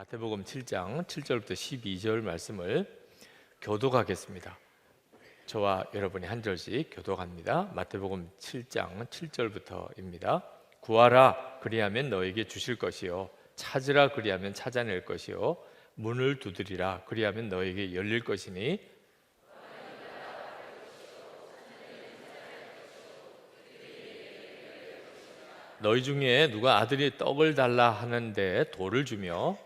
마태복음 7장 7절부터 12절 말씀을 교독하겠습니다. 저와 여러분이 한 절씩 교독합니다. 마태복음 7장 7절부터입니다. 구하라 그리하면 너에게 주실 것이요 찾으라 그리하면 찾아낼 것이요 문을 두드리라 그리하면 너에게 열릴 것이니 너희 중에 누가 아들이 떡을 달라 하는데 돌을 주며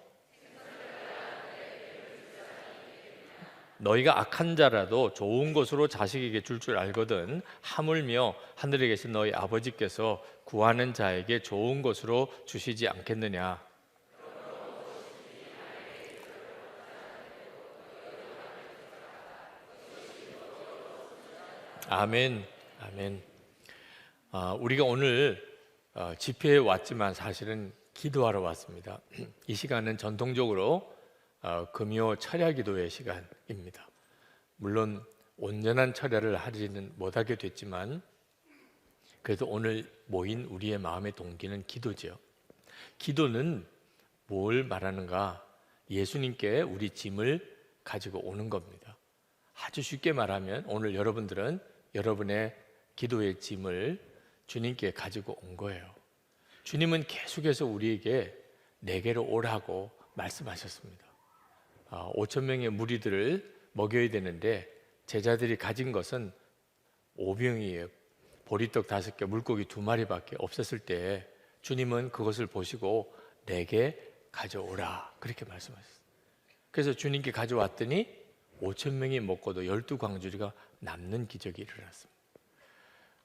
너희가 악한 자라도 좋은 것으로 자식에게 줄 줄 알거든 하물며 하늘에 계신 너희 아버지께서 구하는 자에게 좋은 것으로 주시지 않겠느냐. 아멘. 아멘. 우리가 오늘 집회에 왔지만 사실은 기도하러 왔습니다. 이 시간은 전통적으로 금요 철야 기도의 시간입니다. 물론 온전한 철야를 하지는 못하게 됐지만 그래도 오늘 모인 우리의 마음의 동기는 기도죠. 기도는 뭘 말하는가? 예수님께 우리 짐을 가지고 오는 겁니다. 아주 쉽게 말하면 오늘 여러분들은 여러분의 기도의 짐을 주님께 가지고 온 거예요. 주님은 계속해서 우리에게 내게로 오라고 말씀하셨습니다. 5천 명의 무리들을 먹여야 되는데 제자들이 가진 것은 5병이에요. 보리떡 5개, 물고기 2마리밖에 없었을 때 주님은 그것을 보시고 내게 가져오라 그렇게 말씀하셨어요. 그래서 주님께 가져왔더니 5천 명이 먹고도 12광주리가 남는 기적이 일어났습니다.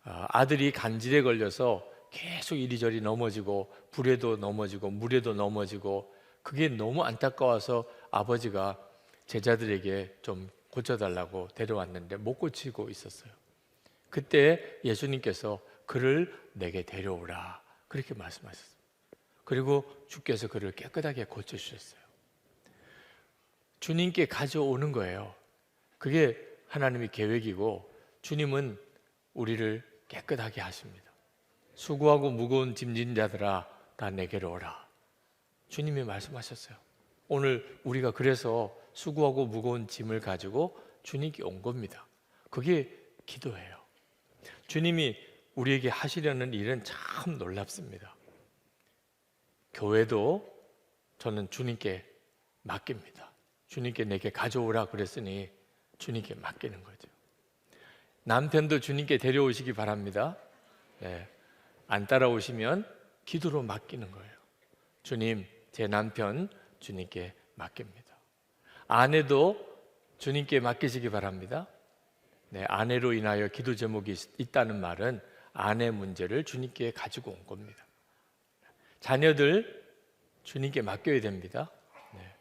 아들이 간질에 걸려서 계속 이리저리 넘어지고 불에도 넘어지고 물에도 넘어지고 그게 너무 안타까워서 아버지가 제자들에게 좀 고쳐달라고 데려왔는데 못 고치고 있었어요. 그때 예수님께서 그를 내게 데려오라 그렇게 말씀하셨어요. 그리고 주께서 그를 깨끗하게 고쳐주셨어요. 주님께 가져오는 거예요. 그게 하나님의 계획이고 주님은 우리를 깨끗하게 하십니다. 수고하고 무거운 짐진 자들아 다 내게로 오라. 주님이 말씀하셨어요. 오늘 우리가 그래서 수고하고 무거운 짐을 가지고 주님께 온 겁니다. 그게 기도예요. 주님이 우리에게 하시려는 일은 참 놀랍습니다. 교회도 저는 주님께 맡깁니다. 주님께 내게 가져오라 그랬으니 주님께 맡기는 거죠. 남편도 주님께 데려오시기 바랍니다. 네. 안 따라오시면 기도로 맡기는 거예요. 주님, 제 남편 주님께 맡깁니다. 아내도 주님께 맡기시기 바랍니다. 네, 아내로 인하여 기도 제목이 있다는 말은 아내 문제를 주님께 가지고 온 겁니다. 자녀들 주님께 맡겨야 됩니다. 네.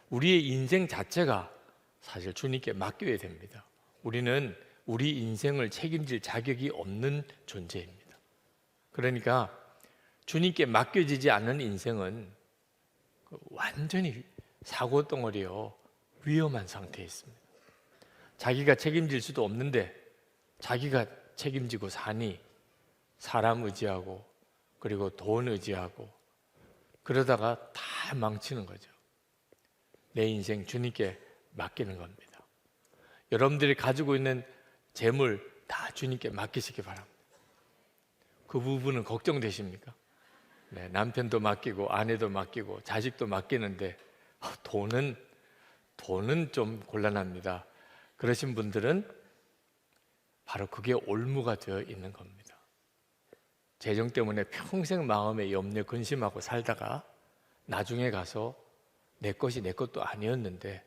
우리의 인생 자체가 사실 주님께 맡겨야 됩니다. 우리는 우리 인생을 책임질 자격이 없는 존재입니다. 그러니까 주님께 맡겨지지 않는 인생은 완전히 사고덩어리요 위험한 상태에 있습니다. 자기가 책임질 수도 없는데 자기가 책임지고 사니 사람 의지하고 그리고 돈 의지하고 그러다가 다 망치는 거죠. 내 인생 주님께 맡기는 겁니다. 여러분들이 가지고 있는 재물 다 주님께 맡기시기 바랍니다. 그 부분은 걱정되십니까? 네, 남편도 맡기고 아내도 맡기고 자식도 맡기는데 돈은 좀 곤란합니다. 그러신 분들은 바로 그게 올무가 되어 있는 겁니다. 재정 때문에 평생 마음에 염려 근심하고 살다가 나중에 가서 내 것이 내 것도 아니었는데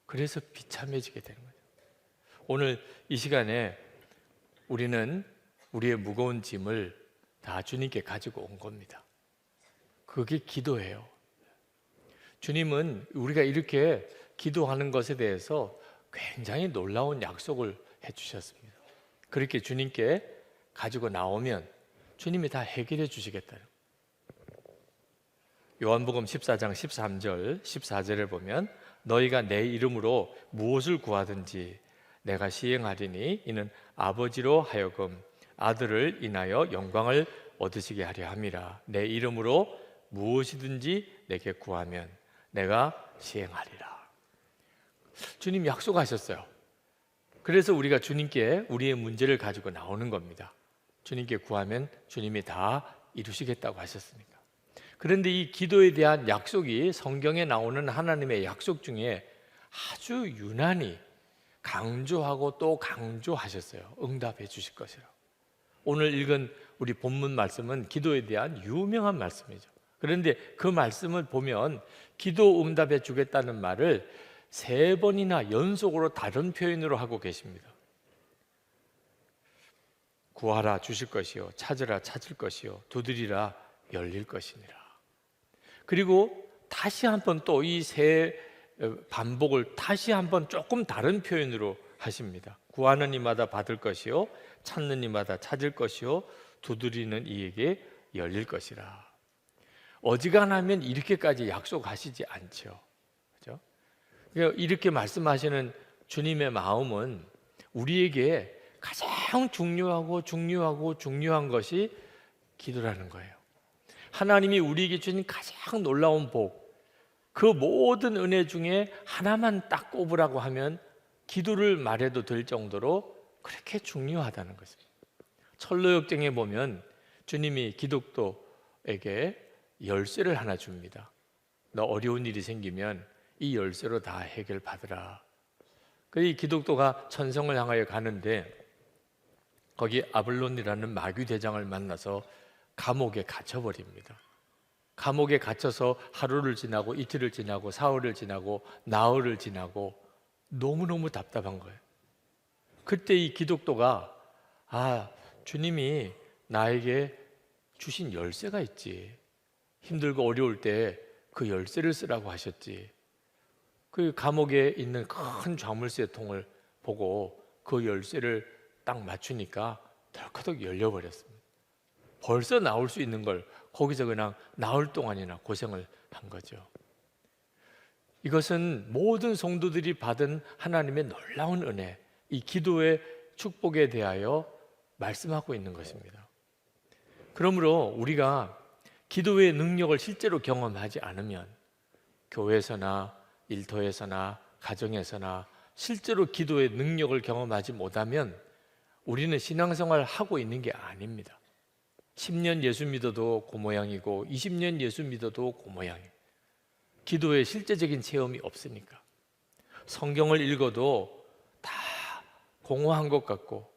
그래서 비참해지게 되는 거죠. 오늘 이 시간에 우리는 우리의 무거운 짐을 다 주님께 가지고 온 겁니다. 그게 기도예요. 주님은 우리가 이렇게 기도하는 것에 대해서 굉장히 놀라운 약속을 해주셨습니다. 그렇게 주님께 가지고 나오면 주님이 다 해결해 주시겠다. 요한복음 14장 13절 14절에 보면 너희가 내 이름으로 무엇을 구하든지 내가 시행하리니 이는 아버지로 하여금 아들을 인하여 영광을 얻으시게 하려 함이라. 내 이름으로 무엇이든지 내게 구하면 내가 시행하리라. 주님 약속하셨어요. 그래서 우리가 주님께 우리의 문제를 가지고 나오는 겁니다. 주님께 구하면 주님이 다 이루시겠다고 하셨으니까. 그런데 이 기도에 대한 약속이 성경에 나오는 하나님의 약속 중에 아주 유난히 강조하고 또 강조하셨어요. 응답해 주실 것이라고. 오늘 읽은 우리 본문 말씀은 기도에 대한 유명한 말씀이죠. 그런데 그 말씀을 보면 기도 응답해 주겠다는 말을 3번이나 연속으로 다른 표현으로 하고 계십니다. 구하라 주실 것이요, 찾으라 찾을 것이요, 두드리라 열릴 것이니라. 그리고 다시 한번 또 이 세 반복을 다시 한번 조금 다른 표현으로 하십니다. 구하는 이마다 받을 것이요, 찾는 이마다 찾을 것이요, 두드리는 이에게 열릴 것이라. 어지간하면 이렇게까지 약속하시지 않죠. 그렇죠? 이렇게 말씀하시는 주님의 마음은 우리에게 가장 중요한 것이 기도라는 거예요. 하나님이 우리에게 주신 가장 놀라운 복, 그 모든 은혜 중에 하나만 딱 꼽으라고 하면 기도를 말해도 될 정도로 그렇게 중요하다는 것입니다. 철로역정에 보면 주님이 기독도에게 열쇠를 하나 줍니다. 너 어려운 일이 생기면 이 열쇠로 다 해결받으라. 이 기독도가 천성을 향하여 가는데 거기 아블론이라는 마귀 대장을 만나서 감옥에 갇혀버립니다. 감옥에 갇혀서 하루를 지나고 이틀을 지나고 사흘을 지나고 나흘을 지나고 너무너무 답답한 거예요. 그때 이 기독도가 주님이 나에게 주신 열쇠가 있지. 힘들고 어려울 때 그 열쇠를 쓰라고 하셨지. 그 감옥에 있는 큰 자물쇠 통을 보고 그 열쇠를 딱 맞추니까 덜커덕 열려버렸습니다. 벌써 나올 수 있는 걸 거기서 그냥 나흘 동안이나 고생을 한 거죠. 이것은 모든 성도들이 받은 하나님의 놀라운 은혜, 이 기도의 축복에 대하여 말씀하고 있는 것입니다. 그러므로 우리가 기도의 능력을 실제로 경험하지 않으면 교회에서나 일터에서나 가정에서나 실제로 기도의 능력을 경험하지 못하면 우리는 신앙생활을 하고 있는 게 아닙니다. 10년 예수 믿어도 그 모양이고 20년 예수 믿어도 그 모양이에요. 기도의 실제적인 체험이 없으니까. 성경을 읽어도 다 공허한 것 같고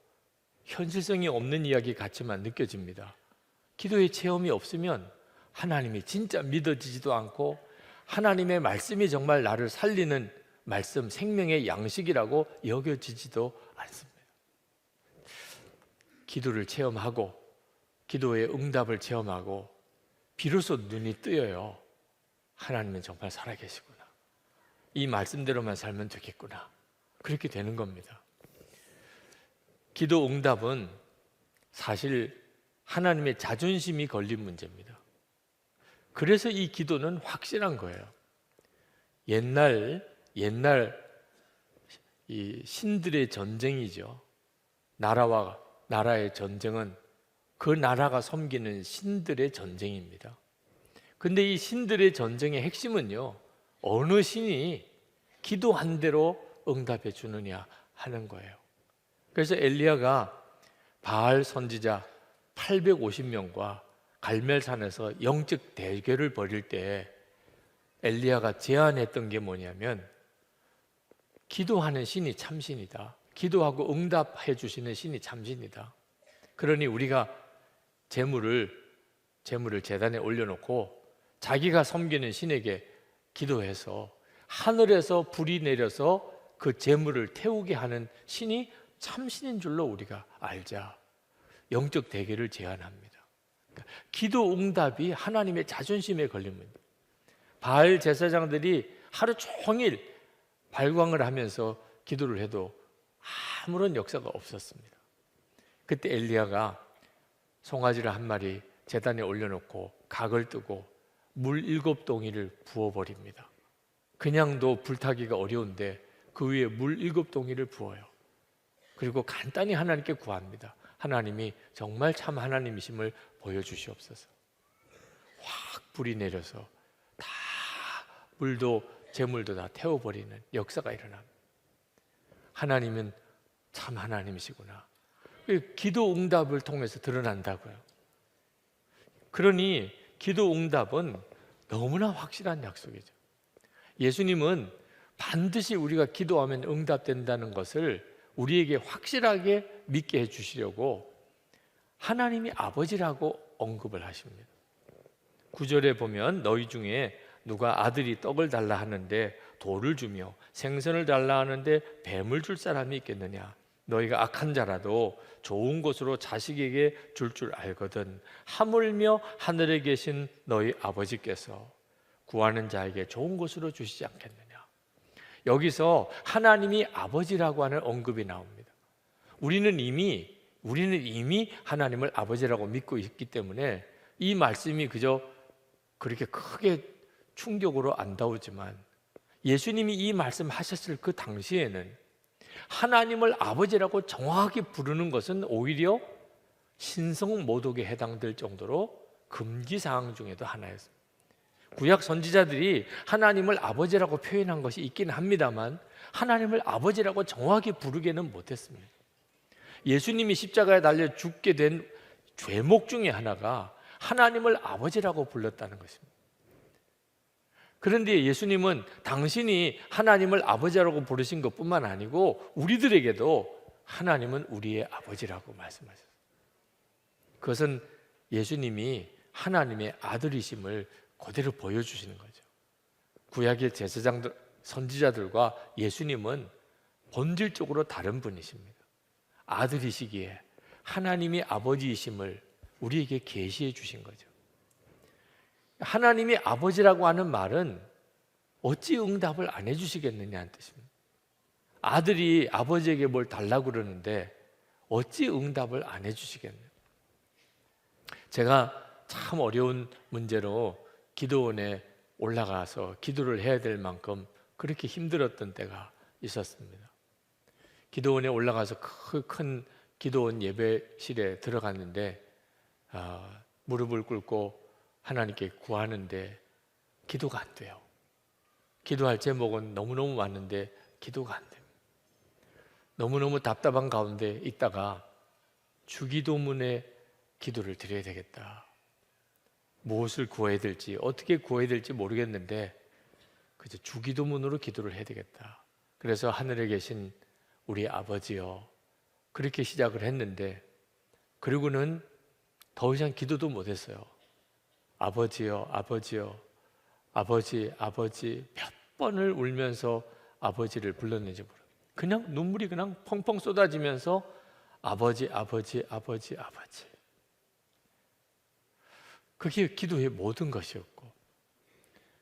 현실성이 없는 이야기 같지만 느껴집니다. 기도의 체험이 없으면 하나님이 진짜 믿어지지도 않고 하나님의 말씀이 정말 나를 살리는 말씀, 생명의 양식이라고 여겨지지도 않습니다. 기도를 체험하고 기도의 응답을 체험하고 비로소 눈이 뜨여요. 하나님은 정말 살아계시구나. 이 말씀대로만 살면 되겠구나. 그렇게 되는 겁니다. 기도 응답은 사실 하나님의 자존심이 걸린 문제입니다. 그래서 이 기도는 확실한 거예요. 옛날 이 신들의 전쟁이죠. 나라와 나라의 전쟁은 그 나라가 섬기는 신들의 전쟁입니다. 근데 이 신들의 전쟁의 핵심은요, 어느 신이 기도한 대로 응답해 주느냐 하는 거예요. 그래서 엘리야가 바알 선지자 850명과 갈멜산에서 영적 대결을 벌일 때 엘리야가 제안했던 게 뭐냐면, 기도하는 신이 참신이다. 기도하고 응답해 주시는 신이 참신이다. 그러니 우리가 제물을 제단에 올려놓고 자기가 섬기는 신에게 기도해서 하늘에서 불이 내려서 그 제물을 태우게 하는 신이 참신인 줄로 우리가 알자. 영적 대결을 제안합니다. 그러니까 기도 응답이 하나님의 자존심에 걸린 문제입니다. 바알 제사장들이 하루 종일 발광을 하면서 기도를 해도 아무런 역사가 없었습니다. 그때 엘리야가 송아지를 한 마리 제단에 올려놓고 각을 뜨고 물 7동이를 부어버립니다. 그냥도 불타기가 어려운데 그 위에 물 7동이를 부어요. 그리고 간단히 하나님께 구합니다. 하나님이 정말 참 하나님이심을 보여주시옵소서. 확 불이 내려서 다 물도 재물도 다 태워버리는 역사가 일어납니다. 하나님은 참 하나님이시구나. 기도 응답을 통해서 드러난다고요. 그러니 기도 응답은 너무나 확실한 약속이죠. 예수님은 반드시 우리가 기도하면 응답된다는 것을 우리에게 확실하게 믿게 해주시려고 하나님이 아버지라고 언급을 하십니다. 9절에 보면 너희 중에 누가 아들이 떡을 달라 하는데 돌을 주며 생선을 달라 하는데 뱀을 줄 사람이 있겠느냐? 너희가 악한 자라도 좋은 것으로 자식에게 줄 줄 알거든 하물며 하늘에 계신 너희 아버지께서 구하는 자에게 좋은 것으로 주시지 않겠느냐? 여기서 하나님이 아버지라고 하는 언급이 나옵니다. 우리는 이미 하나님을 아버지라고 믿고 있기 때문에 이 말씀이 그저 그렇게 크게 충격으로 안 다오지만 예수님이 이 말씀하셨을 그 당시에는 하나님을 아버지라고 정확히 부르는 것은 오히려 신성모독에 해당될 정도로 금기사항 중에도 하나였습니다. 구약 선지자들이 하나님을 아버지라고 표현한 것이 있긴 합니다만 하나님을 아버지라고 정확히 부르기는 못했습니다. 예수님이 십자가에 달려 죽게 된 죄목 중에 하나가 하나님을 아버지라고 불렀다는 것입니다. 그런데 예수님은 당신이 하나님을 아버지라고 부르신 것뿐만 아니고 우리들에게도 하나님은 우리의 아버지라고 말씀하셨어요. 그것은 예수님이 하나님의 아들이심을 그대로 보여주시는 거죠. 구약의 제사장들, 선지자들과 예수님은 본질적으로 다른 분이십니다. 아들이시기에 하나님이 아버지이심을 우리에게 계시해 주신 거죠. 하나님이 아버지라고 하는 말은 어찌 응답을 안 해주시겠느냐는 뜻입니다. 아들이 아버지에게 뭘 달라고 그러는데 어찌 응답을 안 해주시겠느냐. 제가 참 어려운 문제로 기도원에 올라가서 기도를 해야 될 만큼 그렇게 힘들었던 때가 있었습니다. 기도원에 올라가서 큰 기도원 예배실에 들어갔는데 무릎을 꿇고 하나님께 구하는데 기도가 안 돼요. 기도할 제목은 너무너무 많은데 기도가 안 됩니다. 너무너무 답답한 가운데 있다가 주기도문에 기도를 드려야 되겠다. 무엇을 구해야 될지 어떻게 구해야 될지 모르겠는데 그저 주기도문으로 기도를 해야 되겠다. 그래서 하늘에 계신 우리 아버지여 그렇게 시작을 했는데 그리고는 더 이상 기도도 못했어요. 아버지여 아버지여 아버지 아버지 몇 번을 울면서 아버지를 불렀는지 모르겠어요. 그냥 눈물이 그냥 펑펑 쏟아지면서 아버지 아버지 아버지 아버지. 그게 기도의 모든 것이었고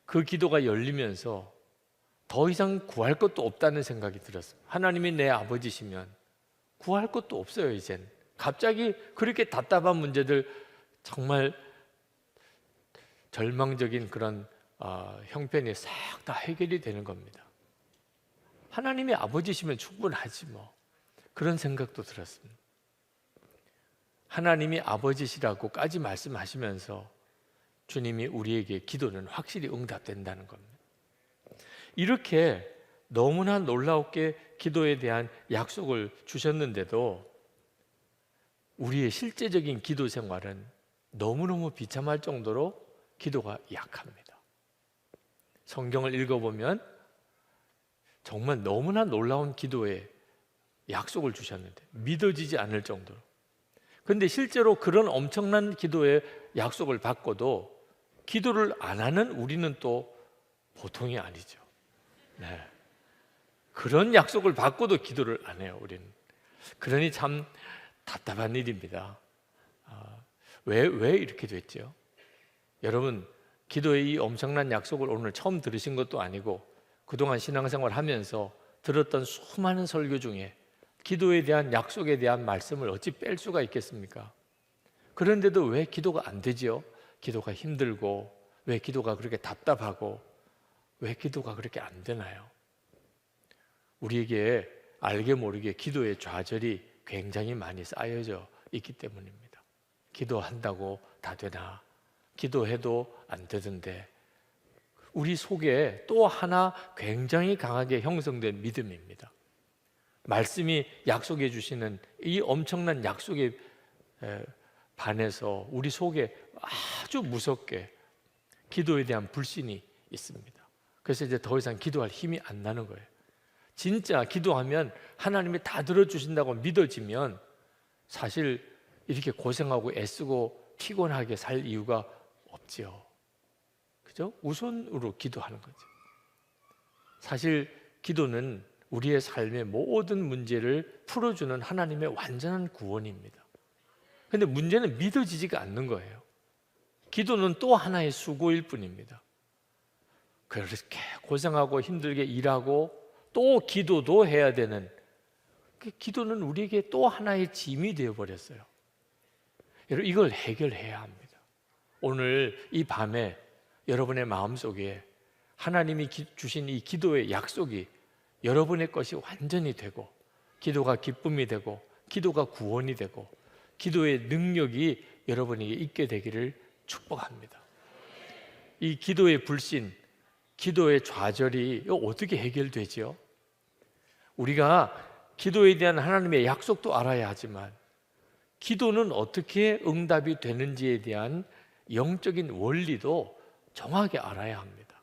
그 기도가 열리면서 더 이상 구할 것도 없다는 생각이 들었어요. 하나님이 내 아버지시면 구할 것도 없어요. 이젠 갑자기 그렇게 답답한 문제들 정말 절망적인 그런 형편이 싹 다 해결이 되는 겁니다. 하나님이 아버지시면 충분하지 뭐 그런 생각도 들었습니다. 하나님이 아버지시라고까지 말씀하시면서 주님이 우리에게 기도는 확실히 응답된다는 겁니다. 이렇게 너무나 놀랍게 기도에 대한 약속을 주셨는데도 우리의 실제적인 기도 생활은 너무너무 비참할 정도로 기도가 약합니다. 성경을 읽어보면 정말 너무나 놀라운 기도에 약속을 주셨는데 믿어지지 않을 정도로. 그런데 실제로 그런 엄청난 기도의 약속을 받고도 기도를 안 하는 우리는 또 보통이 아니죠. 네. 그런 약속을 받고도 기도를 안 해요, 우리는. 그러니 참 답답한 일입니다. 왜 이렇게 됐죠? 여러분, 기도의 이 엄청난 약속을 오늘 처음 들으신 것도 아니고 그동안 신앙생활 하면서 들었던 수많은 설교 중에 기도에 대한 약속에 대한 말씀을 어찌 뺄 수가 있겠습니까? 그런데도 왜 기도가 안 되지요? 기도가 힘들고 왜 기도가 그렇게 답답하고 왜 기도가 그렇게 안 되나요? 우리에게 알게 모르게 기도의 좌절이 굉장히 많이 쌓여져 있기 때문입니다. 기도한다고 다 되나? 기도해도 안 되던데 우리 속에 또 하나 굉장히 강하게 형성된 믿음입니다. 말씀이 약속해 주시는 이 엄청난 약속에 반해서 우리 속에 아주 무섭게 기도에 대한 불신이 있습니다. 그래서 이제 더 이상 기도할 힘이 안 나는 거예요. 진짜 기도하면 하나님이 다 들어주신다고 믿어지면 사실 이렇게 고생하고 애쓰고 피곤하게 살 이유가 없지요. 그죠? 우선으로 기도하는 거죠. 사실 기도는 우리의 삶의 모든 문제를 풀어주는 하나님의 완전한 구원입니다. 근데 문제는 믿어지지가 않는 거예요. 기도는 또 하나의 수고일 뿐입니다. 그렇게 고생하고 힘들게 일하고 또 기도도 해야 되는, 기도는 우리에게 또 하나의 짐이 되어버렸어요. 여러분, 이걸 해결해야 합니다. 오늘 이 밤에 여러분의 마음속에 하나님이 주신 이 기도의 약속이 여러분의 것이 완전히 되고, 기도가 기쁨이 되고, 기도가 구원이 되고, 기도의 능력이 여러분에게 있게 되기를 축복합니다. 이 기도의 불신, 기도의 좌절이 어떻게 해결되지요? 우리가 기도에 대한 하나님의 약속도 알아야 하지만 기도는 어떻게 응답이 되는지에 대한 영적인 원리도 정확히 알아야 합니다.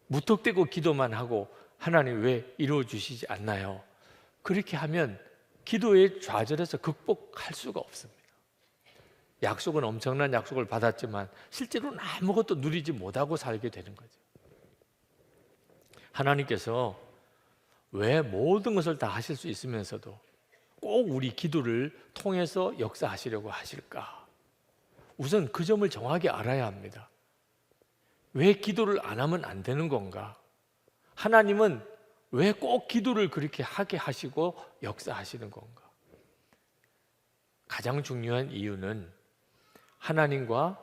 무턱대고 기도만 하고 하나님 왜 이루어 주시지 않나요? 그렇게 하면 기도의 좌절에서 극복할 수가 없습니다. 약속은 엄청난 약속을 받았지만 실제로는 아무것도 누리지 못하고 살게 되는 거죠. 하나님께서 왜 모든 것을 다 하실 수 있으면서도 꼭 우리 기도를 통해서 역사하시려고 하실까? 우선 그 점을 정확히 알아야 합니다. 왜 기도를 안 하면 안 되는 건가? 하나님은 왜 꼭 기도를 그렇게 하게 하시고 역사하시는 건가? 가장 중요한 이유는 하나님과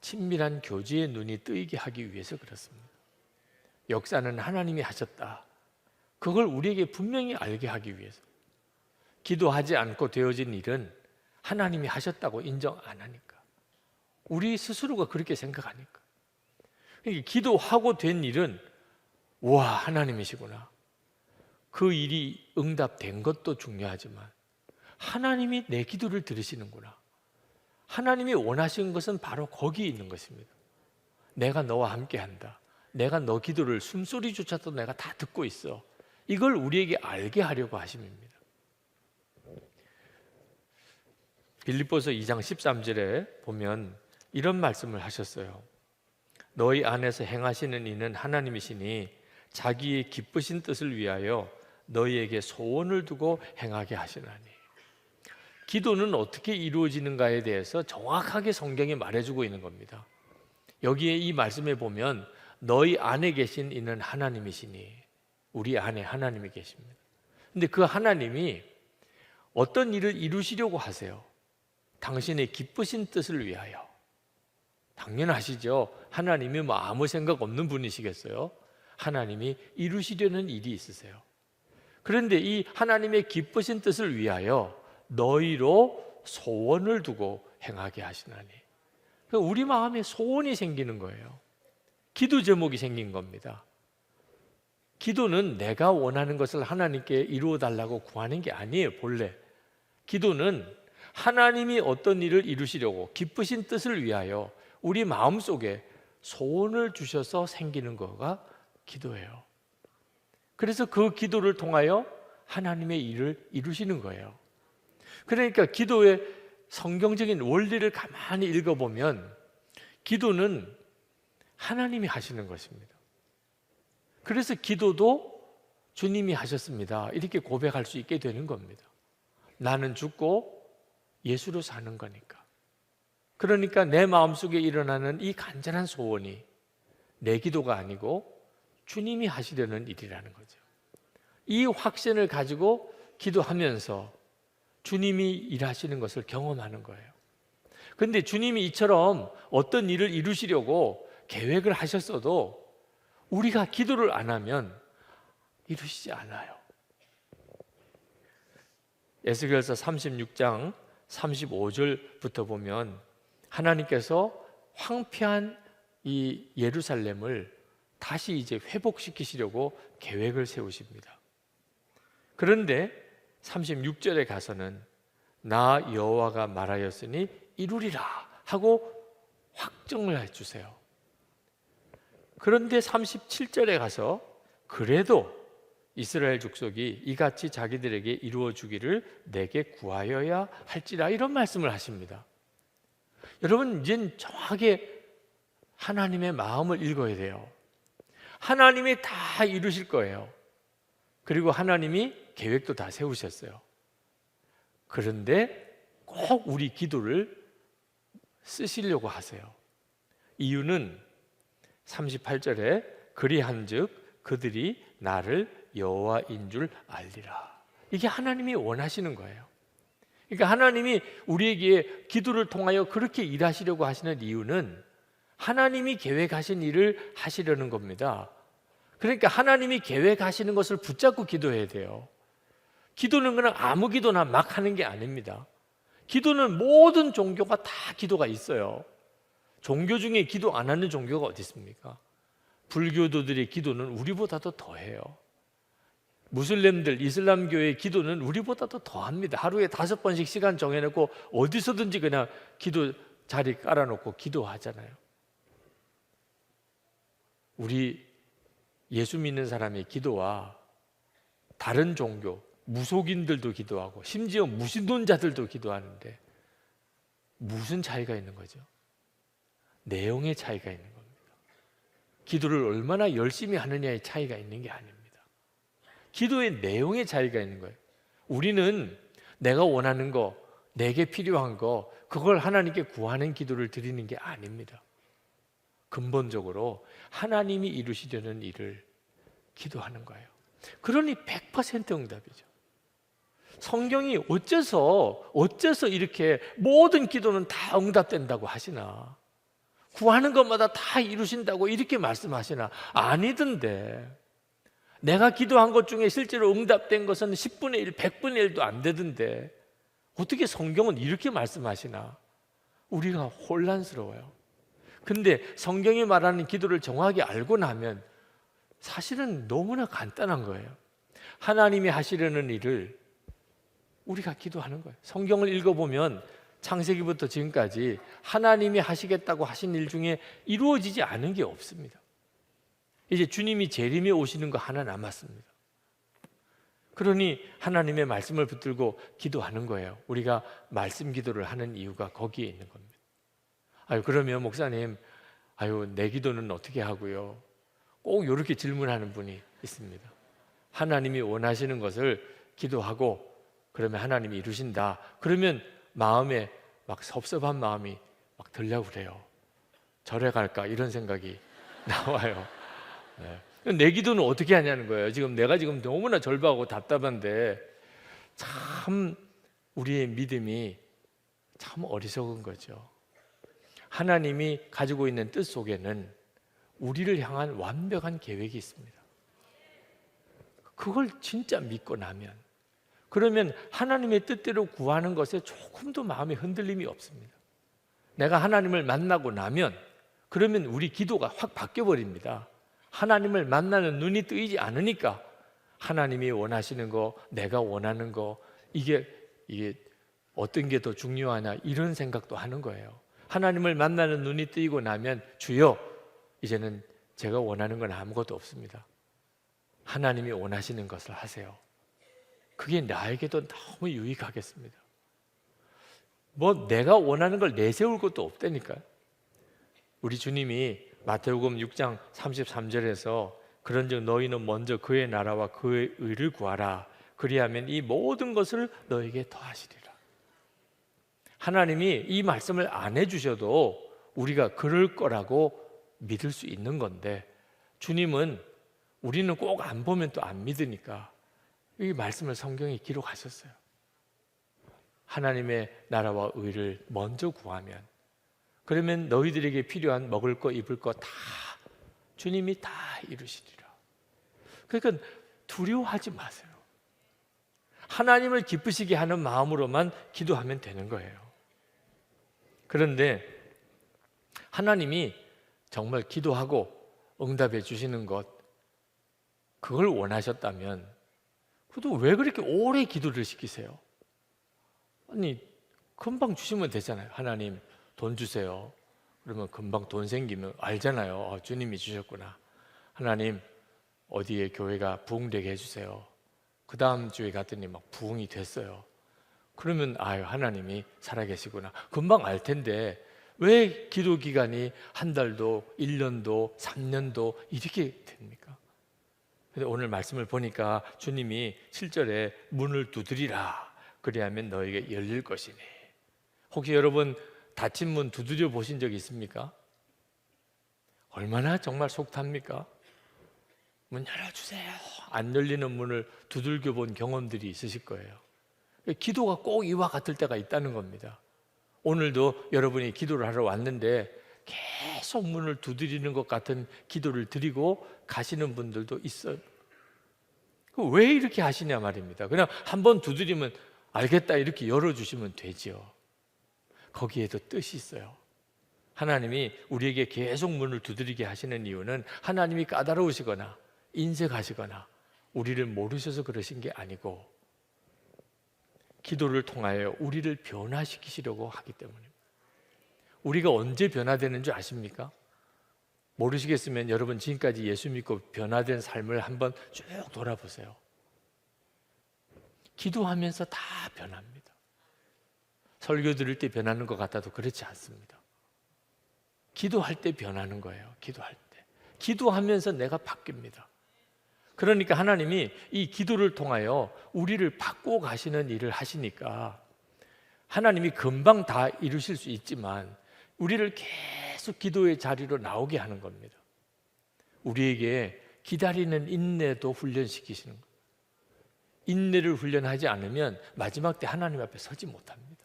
친밀한 교제의 눈이 뜨이게 하기 위해서 그렇습니다. 역사는 하나님이 하셨다. 그걸 우리에게 분명히 알게 하기 위해서. 기도하지 않고 되어진 일은 하나님이 하셨다고 인정 안 하니까. 우리 스스로가 그렇게 생각하니까. 기도하고 된 일은 와, 하나님이시구나. 그 일이 응답된 것도 중요하지만 하나님이 내 기도를 들으시는구나. 하나님이 원하시는 것은 바로 거기에 있는 것입니다. 내가 너와 함께한다. 내가 너 기도를 숨소리조차도 내가 다 듣고 있어. 이걸 우리에게 알게 하려고 하심입니다. 빌립보서 2장 13절에 보면 이런 말씀을 하셨어요. 너희 안에서 행하시는 이는 하나님이시니 자기의 기쁘신 뜻을 위하여 너희에게 소원을 두고 행하게 하시나니. 기도는 어떻게 이루어지는가에 대해서 정확하게 성경이 말해주고 있는 겁니다. 여기에 이 말씀에 보면 너희 안에 계신 이는 하나님이시니, 우리 안에 하나님이 계십니다. 근데 그 하나님이 어떤 일을 이루시려고 하세요? 당신의 기쁘신 뜻을 위하여. 당연하시죠. 하나님이 뭐 아무 생각 없는 분이시겠어요? 하나님이 이루시려는 일이 있으세요. 그런데 이 하나님의 기쁘신 뜻을 위하여 너희로 소원을 두고 행하게 하시나니. 우리 마음에 소원이 생기는 거예요. 기도 제목이 생긴 겁니다. 기도는 내가 원하는 것을 하나님께 이루어 달라고 구하는 게 아니에요. 본래 기도는 하나님이 어떤 일을 이루시려고 기쁘신 뜻을 위하여 우리 마음속에 소원을 주셔서 생기는 거가 기도예요. 그래서 그 기도를 통하여 하나님의 일을 이루시는 거예요. 그러니까 기도의 성경적인 원리를 가만히 읽어보면 기도는 하나님이 하시는 것입니다. 그래서 기도도 주님이 하셨습니다. 이렇게 고백할 수 있게 되는 겁니다. 나는 죽고 예수로 사는 거니까. 그러니까 내 마음속에 일어나는 이 간절한 소원이 내 기도가 아니고 주님이 하시려는 일이라는 거죠. 이 확신을 가지고 기도하면서 주님이 일하시는 것을 경험하는 거예요. 그런데 주님이 이처럼 어떤 일을 이루시려고 계획을 하셨어도 우리가 기도를 안 하면 이루시지 않아요. 에스겔서 36장 35절부터 보면 하나님께서 황폐한 이 예루살렘을 다시 이제 회복시키시려고 계획을 세우십니다. 그런데 36절에 가서는 나 여호와가 말하였으니 이루리라 하고 확정을 해주세요. 그런데 37절에 가서 그래도 이스라엘 족속이 이같이 자기들에게 이루어 주기를 내게 구하여야 할지라 이런 말씀을 하십니다. 여러분, 이젠 정확하게 하나님의 마음을 읽어야 돼요. 하나님이 다 이루실 거예요. 그리고 하나님이 계획도 다 세우셨어요. 그런데 꼭 우리 기도를 쓰시려고 하세요. 이유는 38절에 그리한즉 그들이 나를 여호와인 줄 알리라. 이게 하나님이 원하시는 거예요. 그러니까 하나님이 우리에게 기도를 통하여 그렇게 일하시려고 하시는 이유는 하나님이 계획하신 일을 하시려는 겁니다. 그러니까 하나님이 계획하시는 것을 붙잡고 기도해야 돼요. 기도는 그냥 아무 기도나 막 하는 게 아닙니다. 기도는 모든 종교가 다 기도가 있어요. 종교 중에 기도 안 하는 종교가 어디 있습니까? 불교도들의 기도는 우리보다도 더해요. 무슬림들, 이슬람교의 기도는 우리보다도 더합니다. 하루에 5번씩 시간 정해놓고 어디서든지 그냥 기도 자리 깔아놓고 기도하잖아요. 우리 예수 믿는 사람의 기도와 다른 종교, 무속인들도 기도하고 심지어 무신론자들도 기도하는데 무슨 차이가 있는 거죠? 내용의 차이가 있는 겁니다. 기도를 얼마나 열심히 하느냐의 차이가 있는 게 아닙니다. 기도의 내용의 차이가 있는 거예요. 우리는 내가 원하는 거, 내게 필요한 거, 그걸 하나님께 구하는 기도를 드리는 게 아닙니다. 근본적으로 하나님이 이루시려는 일을 기도하는 거예요. 그러니 100% 응답이죠. 성경이 어째서 이렇게 모든 기도는 다 응답된다고 하시나? 구하는 것마다 다 이루신다고 이렇게 말씀하시나? 아니던데. 내가 기도한 것 중에 실제로 응답된 것은 10분의 1, 100분의 1도 안 되던데 어떻게 성경은 이렇게 말씀하시나? 우리가 혼란스러워요. 근데 성경이 말하는 기도를 정확히 알고 나면 사실은 너무나 간단한 거예요. 하나님이 하시려는 일을 우리가 기도하는 거예요. 성경을 읽어보면 창세기부터 지금까지 하나님이 하시겠다고 하신 일 중에 이루어지지 않은 게 없습니다. 이제 주님이 재림에 오시는 거 하나 남았습니다. 그러니 하나님의 말씀을 붙들고 기도하는 거예요. 우리가 말씀 기도를 하는 이유가 거기에 있는 겁니다. 그러면 목사님, 내 기도는 어떻게 하고요? 꼭 이렇게 질문하는 분이 있습니다. 하나님이 원하시는 것을 기도하고 그러면 하나님이 이루신다. 그러면 마음에 막 섭섭한 마음이 막 들려고 그래요. 절에 갈까 이런 생각이 나와요. 내 기도는 어떻게 하냐는 거예요. 내가 지금 너무나 절박하고 답답한데 참 우리의 믿음이 참 어리석은 거죠. 하나님이 가지고 있는 뜻 속에는 우리를 향한 완벽한 계획이 있습니다. 그걸 진짜 믿고 나면 그러면 하나님의 뜻대로 구하는 것에 조금도 마음의 흔들림이 없습니다. 내가 하나님을 만나고 나면 그러면 우리 기도가 확 바뀌어버립니다. 하나님을 만나는 눈이 뜨이지 않으니까 하나님이 원하시는 거, 내가 원하는 거 이게 어떤 게 더 중요하냐 이런 생각도 하는 거예요. 하나님을 만나는 눈이 뜨이고 나면 주여 이제는 제가 원하는 건 아무것도 없습니다. 하나님이 원하시는 것을 하세요. 그게 나에게도 너무 유익하겠습니다. 내가 원하는 걸 내세울 것도 없다니까요. 우리 주님이 마태복음 6장 33절에서 그런즉 너희는 먼저 그의 나라와 그의 의를 구하라. 그리하면 이 모든 것을 너에게 더하시리라. 하나님이 이 말씀을 안 해주셔도 우리가 그럴 거라고 믿을 수 있는 건데 주님은 우리는 꼭 안 보면 또 안 믿으니까 이 말씀을 성경에 기록하셨어요. 하나님의 나라와 의를 먼저 구하면 그러면 너희들에게 필요한 먹을 거 입을 거 다 주님이 다 이루시리라. 그러니까 두려워하지 마세요. 하나님을 기쁘시게 하는 마음으로만 기도하면 되는 거예요. 그런데 하나님이 정말 기도하고 응답해 주시는 것, 그걸 원하셨다면 그래도 왜 그렇게 오래 기도를 시키세요? 아니, 금방 주시면 되잖아요. 하나님 돈 주세요. 그러면 금방 돈 생기면 알잖아요. 주님이 주셨구나. 하나님 어디에 교회가 부흥되게 해주세요. 그 다음 주에 갔더니 막 부흥이 됐어요. 그러면 아유, 하나님이 살아계시구나. 금방 알 텐데 왜 기도 기간이 한 달도 1년도 3년도 이렇게 됩니까? 근데 오늘 말씀을 보니까 주님이 7절에 문을 두드리라. 그리하면 너에게 열릴 것이니. 혹시 여러분 닫힌 문 두드려 보신 적 있습니까? 얼마나 정말 속탑니까? 문 열어주세요. 안 열리는 문을 두들겨 본 경험들이 있으실 거예요. 기도가 꼭 이와 같을 때가 있다는 겁니다. 오늘도 여러분이 기도를 하러 왔는데 계속 문을 두드리는 것 같은 기도를 드리고 가시는 분들도 있어요. 왜 이렇게 하시냐 말입니다. 그냥 한번 두드리면 알겠다 이렇게 열어주시면 되지요. 거기에도 뜻이 있어요. 하나님이 우리에게 계속 문을 두드리게 하시는 이유는 하나님이 까다로우시거나 인색하시거나 우리를 모르셔서 그러신 게 아니고 기도를 통하여 우리를 변화시키시려고 하기 때문입니다. 우리가 언제 변화되는 줄 아십니까? 모르시겠으면 여러분 지금까지 예수 믿고 변화된 삶을 한번 쭉 돌아보세요. 기도하면서 다 변합니다. 설교 들을 때 변하는 것 같아도 그렇지 않습니다. 기도할 때 변하는 거예요. 기도할 때. 기도하면서 내가 바뀝니다. 그러니까 하나님이 이 기도를 통하여 우리를 바꾸어 가시는 일을 하시니까 하나님이 금방 다 이루실 수 있지만 우리를 계속 기도의 자리로 나오게 하는 겁니다. 우리에게 기다리는 인내도 훈련시키시는 거예요. 인내를 훈련하지 않으면 마지막 때 하나님 앞에 서지 못합니다.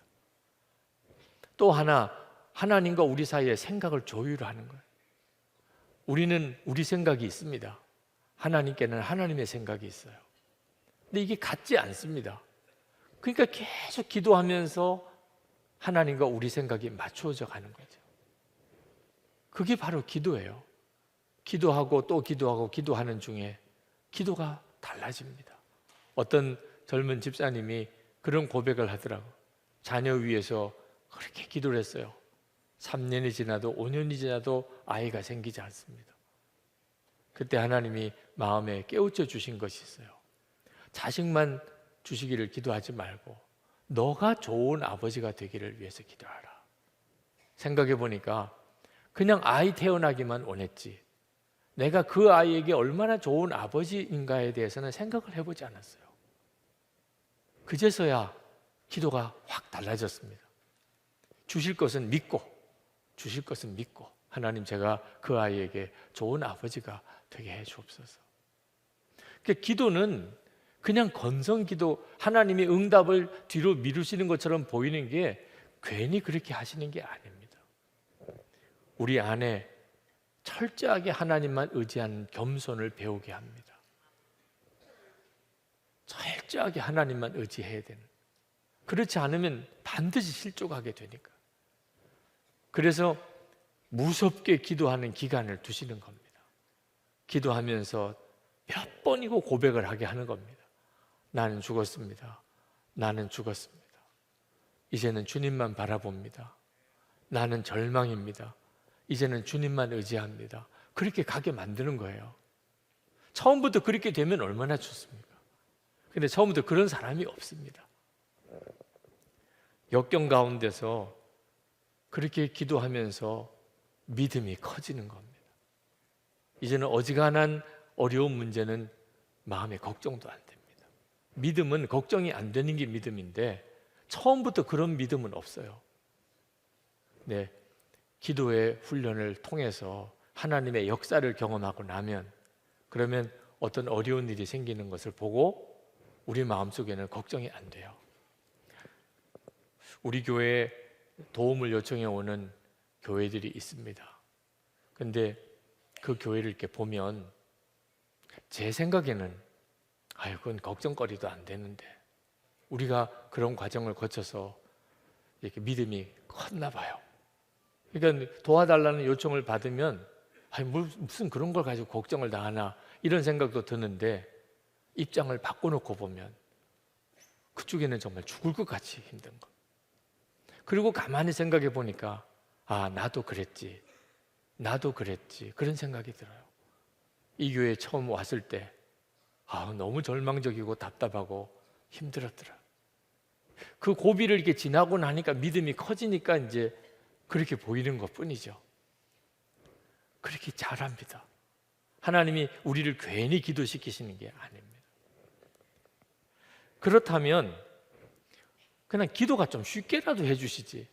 또 하나, 하나님과 우리 사이에 생각을 조율하는 거예요. 우리는 우리 생각이 있습니다. 하나님께는 하나님의 생각이 있어요. 근데 이게 같지 않습니다. 그러니까 계속 기도하면서 하나님과 우리 생각이 맞추어져 가는 거죠. 그게 바로 기도예요. 기도하고 또 기도하고 기도하는 중에 기도가 달라집니다. 어떤 젊은 집사님이 그런 고백을 하더라고요. 자녀 위해서 그렇게 기도를 했어요. 3년이 지나도 5년이 지나도 아이가 생기지 않습니다. 그때 하나님이 마음에 깨우쳐 주신 것이 있어요. 자식만 주시기를 기도하지 말고 너가 좋은 아버지가 되기를 위해서 기도하라. 생각해 보니까 그냥 아이 태어나기만 원했지 내가 그 아이에게 얼마나 좋은 아버지인가에 대해서는 생각을 해보지 않았어요. 그제서야 기도가 확 달라졌습니다. 주실 것은 믿고 주실 것은 믿고 하나님 제가 그 아이에게 좋은 아버지가 되게 해 주옵소서. 그러니까 기도는 그냥 건성기도 하나님이 응답을 뒤로 미루시는 것처럼 보이는 게 괜히 그렇게 하시는 게 아닙니다. 우리 안에 철저하게 하나님만 의지하는 겸손을 배우게 합니다. 철저하게 하나님만 의지해야 되는. 그렇지 않으면 반드시 실족하게 되니까. 그래서 무섭게 기도하는 기간을 두시는 겁니다. 기도하면서 몇 번이고 고백을 하게 하는 겁니다. 나는 죽었습니다. 나는 죽었습니다. 이제는 주님만 바라봅니다. 나는 절망입니다. 이제는 주님만 의지합니다. 그렇게 가게 만드는 거예요. 처음부터 그렇게 되면 얼마나 좋습니까? 근데 처음부터 그런 사람이 없습니다. 역경 가운데서 그렇게 기도하면서 믿음이 커지는 겁니다. 이제는 어지간한 어려운 문제는 마음에 걱정도 안 됩니다. 믿음은 걱정이 안 되는 게 믿음인데 처음부터 그런 믿음은 없어요. 네, 기도의 훈련을 통해서 하나님의 역사를 경험하고 나면 그러면 어떤 어려운 일이 생기는 것을 보고 우리 마음속에는 걱정이 안 돼요. 우리 교회에 도움을 요청해 오는 교회들이 있습니다. 근데 그 교회를 이렇게 보면 제 생각에는 그건 걱정거리도 안 되는데 우리가 그런 과정을 거쳐서 이렇게 믿음이 컸나 봐요. 그러니까 도와달라는 요청을 받으면 아니 무슨 그런 걸 가지고 걱정을 다 하나 이런 생각도 드는데 입장을 바꿔놓고 보면 그쪽에는 정말 죽을 것 같이 힘든 거. 그리고 가만히 생각해 보니까 나도 그랬지 그런 생각이 들어요. 이 교회에 처음 왔을 때 너무 절망적이고 답답하고 힘들었더라. 그 고비를 이렇게 지나고 나니까 믿음이 커지니까 이제 그렇게 보이는 것 뿐이죠. 그렇게 잘합니다. 하나님이 우리를 괜히 기도시키시는 게 아닙니다. 그렇다면 그냥 기도가 좀 쉽게라도 해주시지,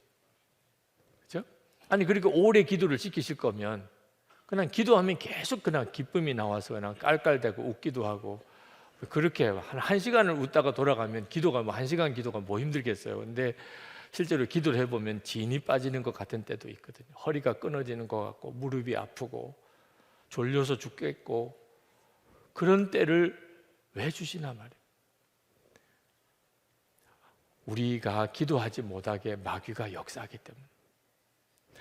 그렇죠? 아니 그렇게 오래 기도를 시키실 거면 그냥 기도하면 계속 그냥 기쁨이 나와서 그냥 깔깔대고 웃기도 하고 그렇게 한 시간을 웃다가 돌아가면 기도가 한 시간 기도가 힘들겠어요. 근데 실제로 기도를 해보면 진이 빠지는 것 같은 때도 있거든요. 허리가 끊어지는 것 같고 무릎이 아프고 졸려서 죽겠고 그런 때를 왜 주시나 말이에요. 우리가 기도하지 못하게 마귀가 역사하기 때문에.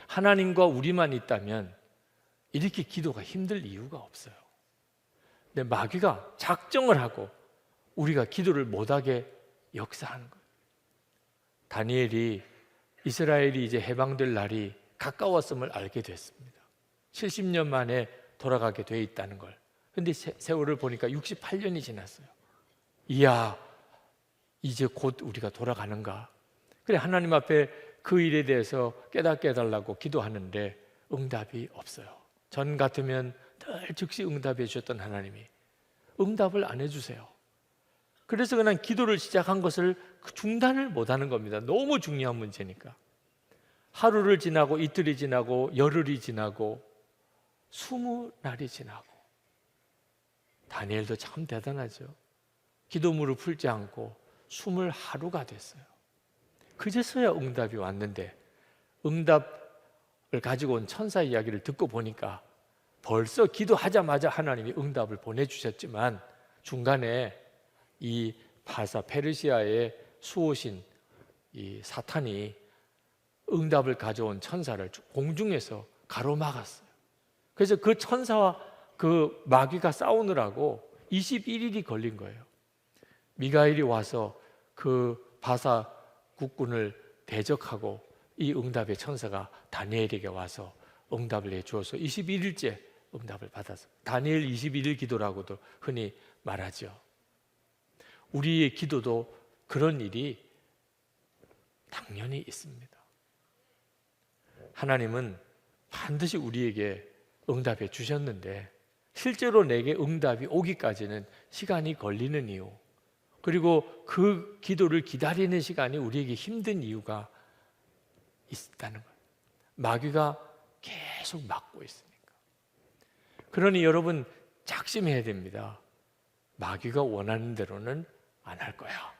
하나님과 우리만 있다면 이렇게 기도가 힘들 이유가 없어요. 근데 마귀가 작정을 하고 우리가 기도를 못하게 역사하는 거예요. 다니엘이 이스라엘이 이제 해방될 날이 가까웠음을 알게 됐습니다. 70년 만에 돌아가게 돼 있다는 걸. 근데 세월을 보니까 68년이 지났어요. 이야, 이제 곧 우리가 돌아가는가? 그래 하나님 앞에 그 일에 대해서 깨닫게 해달라고 기도하는데 응답이 없어요. 전 같으면 늘 즉시 응답해 주셨던 하나님이 응답을 안 해주세요. 그래서 그냥 기도를 시작한 것을 중단을 못하는 겁니다. 너무 중요한 문제니까. 하루를 지나고 이틀이 지나고 열흘이 지나고 20날이 지나고 다니엘도 참 대단하죠. 기도문을 풀지 않고 20하루가 됐어요. 그제서야 응답이 왔는데 응답을 가지고 온 천사 이야기를 듣고 보니까 벌써 기도하자마자 하나님이 응답을 보내주셨지만 중간에 이 페르시아의 수호신 이 사탄이 응답을 가져온 천사를 공중에서 가로막았어요. 그래서 그 천사와 그 마귀가 싸우느라고 21일이 걸린 거예요. 미가엘이 와서 그 바사 국군을 대적하고 이 응답의 천사가 다니엘에게 와서 응답을 해주어서 21일째 응답을 받았어요. 다니엘 21일 기도라고도 흔히 말하죠. 우리의 기도도 그런 일이 당연히 있습니다. 하나님은 반드시 우리에게 응답해 주셨는데 실제로 내게 응답이 오기까지는 시간이 걸리는 이유, 그리고 그 기도를 기다리는 시간이 우리에게 힘든 이유가 있다는 거예요. 마귀가 계속 막고 있으니까. 그러니 여러분 작심해야 됩니다. 마귀가 원하는 대로는 안 할 거야.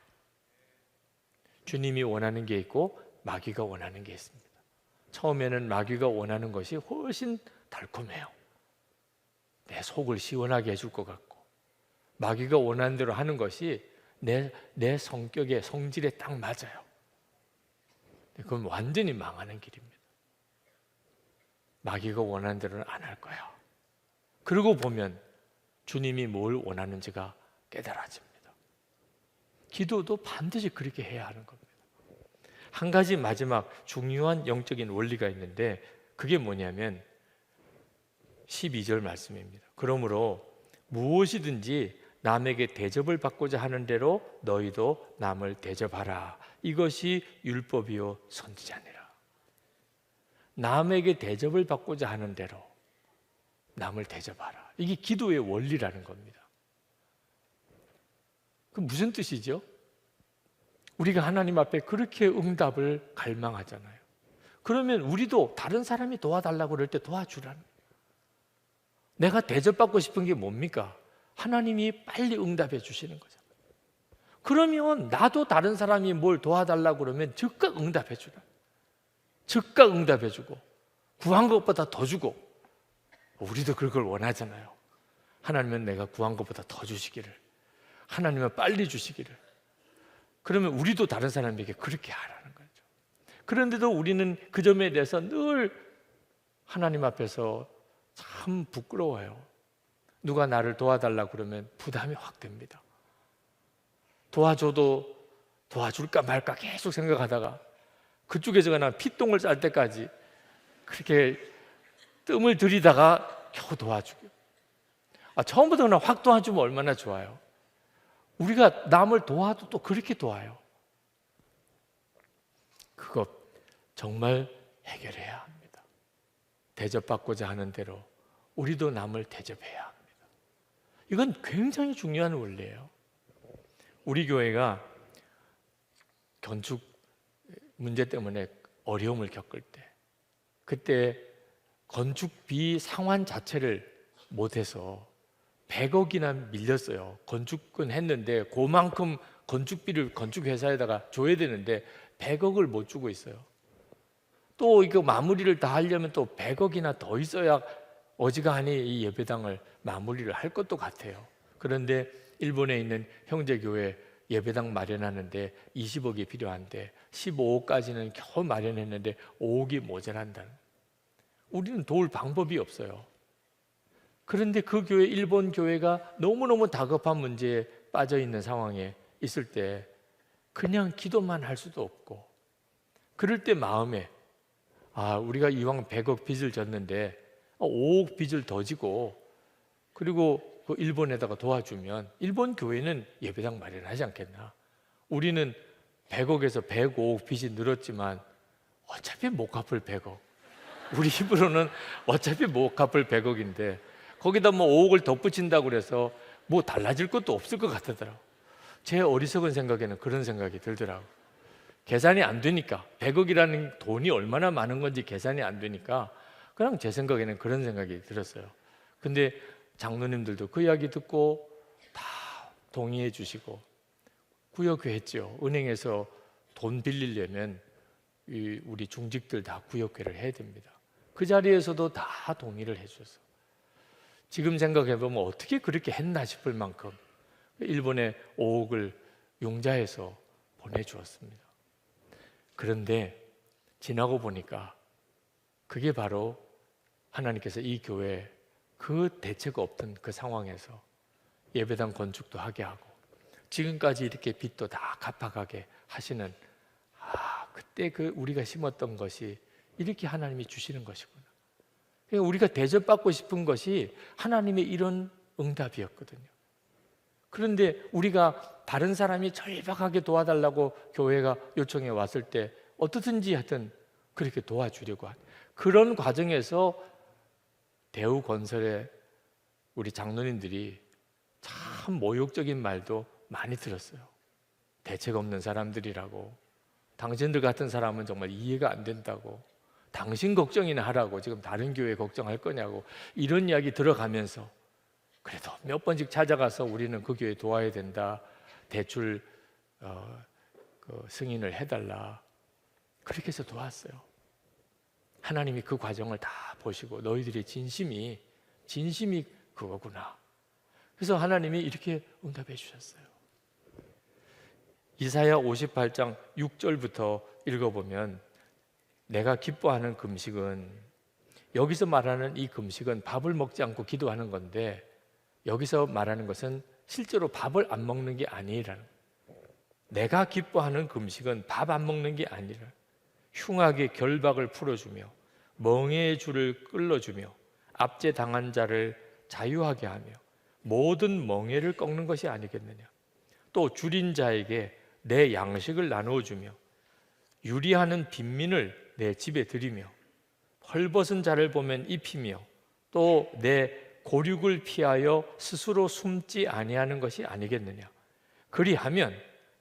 주님이 원하는 게 있고 마귀가 원하는 게 있습니다. 처음에는 마귀가 원하는 것이 훨씬 달콤해요. 내 속을 시원하게 해줄 것 같고, 마귀가 원하는 대로 하는 것이 내 성격에 성질에 딱 맞아요. 그건 완전히 망하는 길입니다. 마귀가 원하는 대로는 안 할 거야. 그러고 보면 주님이 뭘 원하는지가 깨달아집니다. 기도도 반드시 그렇게 해야 하는 겁니다. 한 가지 마지막 중요한 영적인 원리가 있는데 그게 뭐냐면 12절 말씀입니다. 그러므로 무엇이든지 남에게 대접을 받고자 하는 대로 너희도 남을 대접하라. 이것이 율법이요 선지자니라. 남에게 대접을 받고자 하는 대로 남을 대접하라. 이게 기도의 원리라는 겁니다. 그 무슨 뜻이죠? 우리가 하나님 앞에 그렇게 응답을 갈망하잖아요. 그러면 우리도 다른 사람이 도와달라고 그럴 때 도와주라는 거예요. 내가 대접받고 싶은 게 뭡니까? 하나님이 빨리 응답해 주시는 거잖아요. 그러면 나도 다른 사람이 뭘 도와달라고 그러면 즉각 응답해 주라. 즉각 응답해 주고 구한 것보다 더 주고. 우리도 그걸 원하잖아요. 하나님은 내가 구한 것보다 더 주시기를, 하나님은 빨리 주시기를. 그러면 우리도 다른 사람에게 그렇게 하라는 거죠. 그런데도 우리는 그 점에 대해서 늘 하나님 앞에서 참 부끄러워요. 누가 나를 도와달라 그러면 부담이 확 됩니다. 도와줘도 도와줄까 말까 계속 생각하다가 그쪽에서 그냥 피똥을 쌀 때까지 그렇게 뜸을 들이다가 겨우 도와주고, 처음부터 그냥 확 도와주면 얼마나 좋아요. 우리가 남을 도와도 또 그렇게 도와요. 그것 정말 해결해야 합니다. 대접받고자 하는 대로 우리도 남을 대접해야 합니다. 이건 굉장히 중요한 원리예요. 우리 교회가 건축 문제 때문에 어려움을 겪을 때, 그때 건축비 상환 자체를 못해서 100억이나 밀렸어요. 건축은 했는데 그만큼 건축비를 건축회사에다가 줘야 되는데 100억을 못 주고 있어요. 또 이거 마무리를 다 하려면 또 100억이나 더 있어야 어지간히 이 예배당을 마무리를 할 것도 같아요. 그런데 일본에 있는 형제교회 예배당 마련하는데 20억이 필요한데 15억까지는 겨우 마련했는데 5억이 모자란다는. 우리는 도울 방법이 없어요. 그런데 그 교회, 일본 교회가 너무너무 다급한 문제에 빠져 있는 상황에 있을 때 그냥 기도만 할 수도 없고, 그럴 때 마음에 우리가 이왕 100억 빚을 졌는데 5억 빚을 더 지고 그리고 그 일본에다가 도와주면 일본 교회는 예배당 마련하지 않겠나. 우리는 100억에서 105억 빚이 늘었지만 어차피 못 갚을 100억, 우리 힘으로는 어차피 못 갚을 100억인데 거기다 뭐 5억을 덧붙인다고 그래서 뭐 달라질 것도 없을 것 같더라고요. 제 어리석은 생각에는 그런 생각이 들더라고요. 계산이 안 되니까, 100억이라는 돈이 얼마나 많은 건지 계산이 안 되니까 그냥 제 생각에는 그런 생각이 들었어요. 근데 장로님들도 그 이야기 듣고 다 동의해 주시고 구역회 했죠. 은행에서 돈 빌리려면 우리 중직들 다 구역회를 해야 됩니다. 그 자리에서도 다 동의를 해주셔서 지금 생각해 보면 어떻게 그렇게 했나 싶을 만큼 일본에 5억을 융자해서 보내주었습니다. 그런데 지나고 보니까 그게 바로 하나님께서 이 교회 그 대책 없던 그 상황에서 예배당 건축도 하게 하고 지금까지 이렇게 빚도 다 갚아가게 하시는, 그때 그 우리가 심었던 것이 이렇게 하나님이 주시는 것이구나. 그러니까 우리가 대접받고 싶은 것이 하나님의 이런 응답이었거든요. 그런데 우리가 다른 사람이 절박하게 도와달라고 교회가 요청해 왔을 때 어떻든지 하여튼 그렇게 도와주려고 하는 그런 과정에서 대우건설의 우리 장로님들이 참 모욕적인 말도 많이 들었어요. 대책 없는 사람들이라고, 당신들 같은 사람은 정말 이해가 안 된다고, 당신 걱정이나 하라고 지금 다른 교회 걱정할 거냐고, 이런 이야기 들어가면서 그래도 몇 번씩 찾아가서 우리는 그 교회 도와야 된다, 대출 승인을 해달라, 그렇게 해서 도왔어요. 하나님이 그 과정을 다 보시고 너희들의 진심이 그거구나. 그래서 하나님이 이렇게 응답해 주셨어요. 이사야 58장 6절부터 읽어보면 내가 기뻐하는 금식은, 여기서 말하는 이 금식은 밥을 먹지 않고 기도하는 건데 여기서 말하는 것은 실제로 밥을 안 먹는 게 아니라는, 내가 기뻐하는 금식은 밥 안 먹는 게 아니라 흉악의 결박을 풀어주며 멍에의 줄을 끌어주며 압제당한 자를 자유하게 하며 모든 멍에를 꺾는 것이 아니겠느냐. 또 줄인 자에게 내 양식을 나누어 주며 유리하는 빈민을 내 집에 들이며 헐벗은 자를 보면 입히며 또 내 고륙을 피하여 스스로 숨지 아니하는 것이 아니겠느냐. 그리하면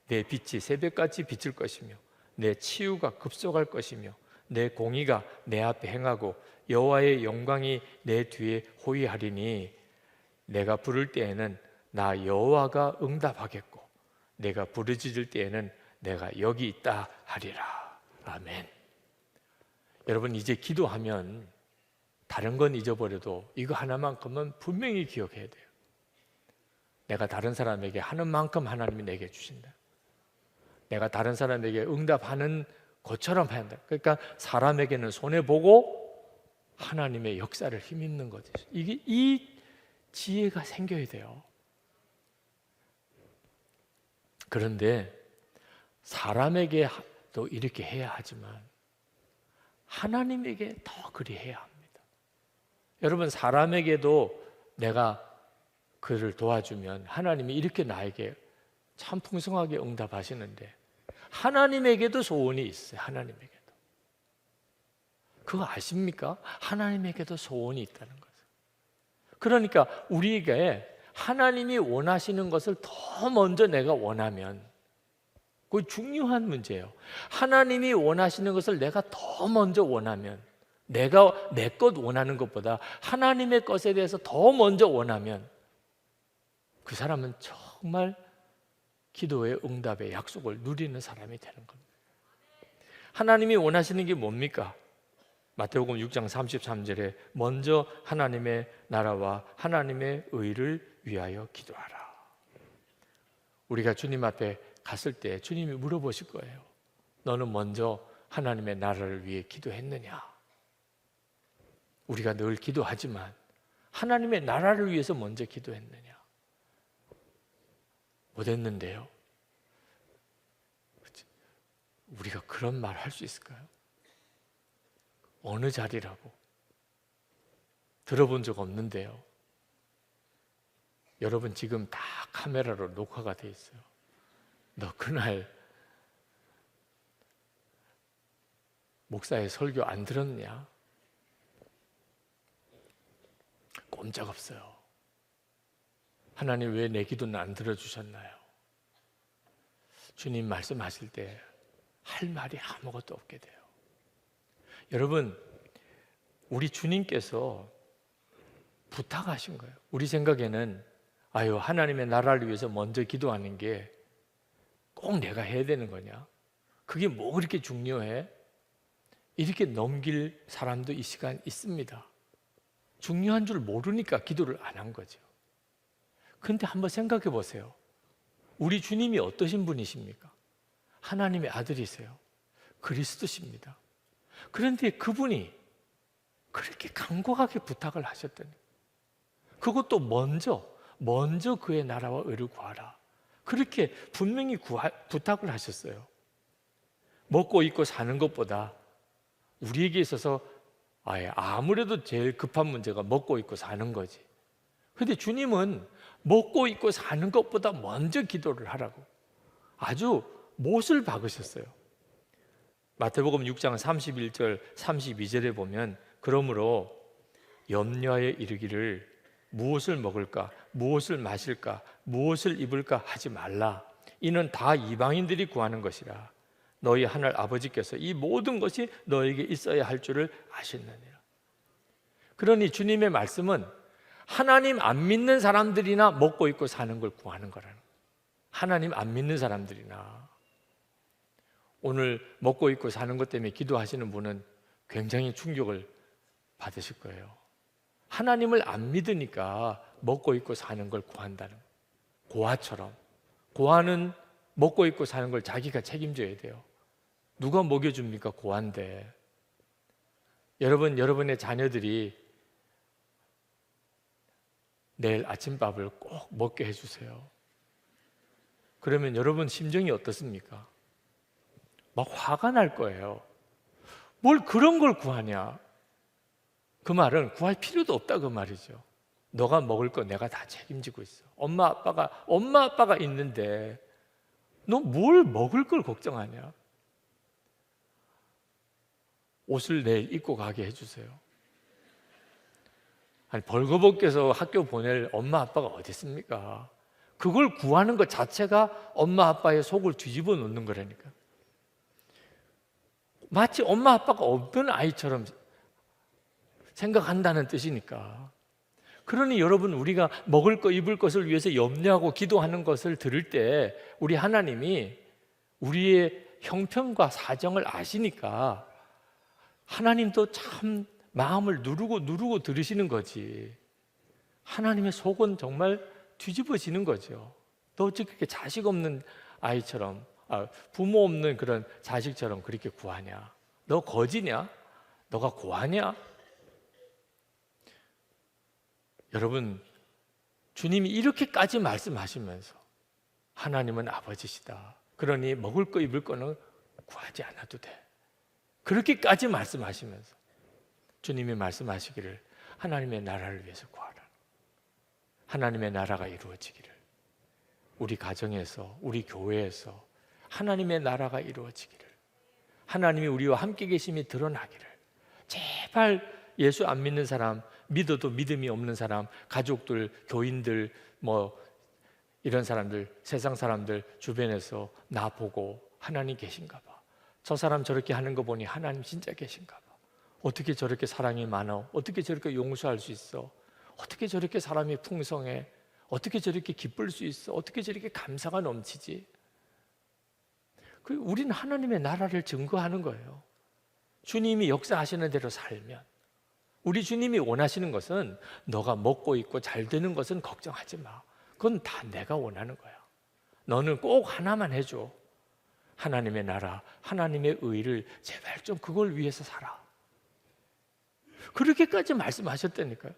내 빛이 새벽같이 비칠 것이며 내 치유가 급속할 것이며 내 공의가 내 앞에 행하고 여호와의 영광이 내 뒤에 호위하리니 내가 부를 때에는 나 여호와가 응답하겠고 내가 부르짖을 때에는 내가 여기 있다 하리라. 아멘. 여러분, 이제 기도하면 다른 건 잊어버려도 이거 하나만큼은 분명히 기억해야 돼요. 내가 다른 사람에게 하는 만큼 하나님이 내게 주신다. 내가 다른 사람에게 응답하는 것처럼 한다. 그러니까 사람에게는 손해보고 하나님의 역사를 힘입는 거죠. 이게 이 지혜가 생겨야 돼요. 그런데 사람에게도 이렇게 해야 하지만 하나님에게 더 그리해야 합니다. 여러분, 사람에게도 내가 그를 도와주면 하나님이 이렇게 나에게 참 풍성하게 응답하시는데 하나님에게도 소원이 있어요. 하나님에게도. 그거 아십니까? 하나님에게도 소원이 있다는 거죠. 그러니까 우리에게 하나님이 원하시는 것을 더 먼저 내가 원하면, 그게 중요한 문제예요. 하나님이 원하시는 것을 내가 더 먼저 원하면, 내가 내 것 원하는 것보다 하나님의 것에 대해서 더 먼저 원하면 그 사람은 정말 기도의 응답의 약속을 누리는 사람이 되는 겁니다. 하나님이 원하시는 게 뭡니까? 마태복음 6장 33절에 먼저 하나님의 나라와 하나님의 의를 위하여 기도하라. 우리가 주님 앞에 갔을 때 주님이 물어보실 거예요. 너는 먼저 하나님의 나라를 위해 기도했느냐? 우리가 늘 기도하지만 하나님의 나라를 위해서 먼저 기도했느냐? 못했는데요. 우리가 그런 말 할 수 있을까요? 어느 자리라고? 들어본 적 없는데요. 여러분, 지금 다 카메라로 녹화가 돼 있어요. 너 그날 목사의 설교 안 들었냐? 꼼짝없어요. 하나님, 왜 내 기도는 안 들어주셨나요? 주님 말씀하실 때 할 말이 아무것도 없게 돼요. 여러분, 우리 주님께서 부탁하신 거예요. 우리 생각에는 하나님의 나라를 위해서 먼저 기도하는 게 꼭 내가 해야 되는 거냐? 그게 뭐 그렇게 중요해? 이렇게 넘길 사람도 이 시간 있습니다. 중요한 줄 모르니까 기도를 안 한 거죠. 그런데 한번 생각해 보세요. 우리 주님이 어떠신 분이십니까? 하나님의 아들이세요. 그리스도십니다. 그런데 그분이 그렇게 간곡하게 부탁을 하셨더니, 그것도 먼저 그의 나라와 의를 구하라. 그렇게 분명히 부탁을 하셨어요. 먹고 입고 사는 것보다 우리에게 있어서 아무래도 제일 급한 문제가 먹고 입고 사는 거지. 그런데 주님은 먹고 입고 사는 것보다 먼저 기도를 하라고 아주 못을 박으셨어요. 마태복음 6장 31절 32절에 보면, 그러므로 염려하여 이르기를 무엇을 먹을까, 무엇을 마실까, 무엇을 입을까 하지 말라. 이는 다 이방인들이 구하는 것이라. 너희 하늘 아버지께서 이 모든 것이 너에게 있어야 할 줄을 아시느니라. 그러니 주님의 말씀은 하나님 안 믿는 사람들이나 먹고 입고 사는 걸 구하는 거라는 거예요. 하나님 안 믿는 사람들이나. 오늘 먹고 입고 사는 것 때문에 기도하시는 분은 굉장히 충격을 받으실 거예요. 하나님을 안 믿으니까 먹고 입고 사는 걸 구한다는 거예요. 고아처럼. 고아는 먹고 입고 사는 걸 자기가 책임져야 돼요. 누가 먹여줍니까? 고아인데. 여러분의 자녀들이 내일 아침밥을 꼭 먹게 해주세요. 그러면 여러분 심정이 어떻습니까? 막 화가 날 거예요. 뭘 그런 걸 구하냐? 그 말은 구할 필요도 없다 그 말이죠. 너가 먹을 거 내가 다 책임지고 있어. 엄마 아빠가 있는데 너 뭘 먹을 걸 걱정하냐? 옷을 내일 입고 가게 해주세요. 아니, 벌거벗겨서 학교 보낼 엄마 아빠가 어디 있습니까? 그걸 구하는 것 자체가 엄마 아빠의 속을 뒤집어 놓는 거라니까. 마치 엄마 아빠가 없던 아이처럼 생각한다는 뜻이니까. 그러니 여러분, 우리가 먹을 거 입을 것을 위해서 염려하고 기도하는 것을 들을 때 우리 하나님이 우리의 형편과 사정을 아시니까 하나님도 참 마음을 누르고 들으시는 거지. 하나님의 속은 정말 뒤집어지는 거죠. 너 어떻게 자식 없는 아이처럼, 부모 없는 그런 자식처럼 그렇게 구하냐? 너 거지냐? 너가 고하냐? 여러분, 주님이 이렇게까지 말씀하시면서 하나님은 아버지시다. 그러니 먹을 거 입을 거는 구하지 않아도 돼. 그렇게까지 말씀하시면서 주님이 말씀하시기를 하나님의 나라를 위해서 구하라. 하나님의 나라가 이루어지기를. 우리 가정에서, 우리 교회에서 하나님의 나라가 이루어지기를. 하나님이 우리와 함께 계심이 드러나기를. 제발 예수 안 믿는 사람, 믿어도 믿음이 없는 사람, 가족들, 교인들, 이런 사람들, 세상 사람들 주변에서 나 보고 하나님 계신가 봐. 저 사람 저렇게 하는 거 보니 하나님 진짜 계신가 봐. 어떻게 저렇게 사랑이 많아? 어떻게 저렇게 용서할 수 있어? 어떻게 저렇게 사람이 풍성해? 어떻게 저렇게 기쁠 수 있어? 어떻게 저렇게 감사가 넘치지? 우리는 하나님의 나라를 증거하는 거예요. 주님이 역사하시는 대로 살면, 우리 주님이 원하시는 것은 너가 먹고 있고 잘 되는 것은 걱정하지 마. 그건 다 내가 원하는 거야. 너는 꼭 하나만 해줘. 하나님의 나라, 하나님의 의를 제발 좀 그걸 위해서 살아. 그렇게까지 말씀하셨다니까요.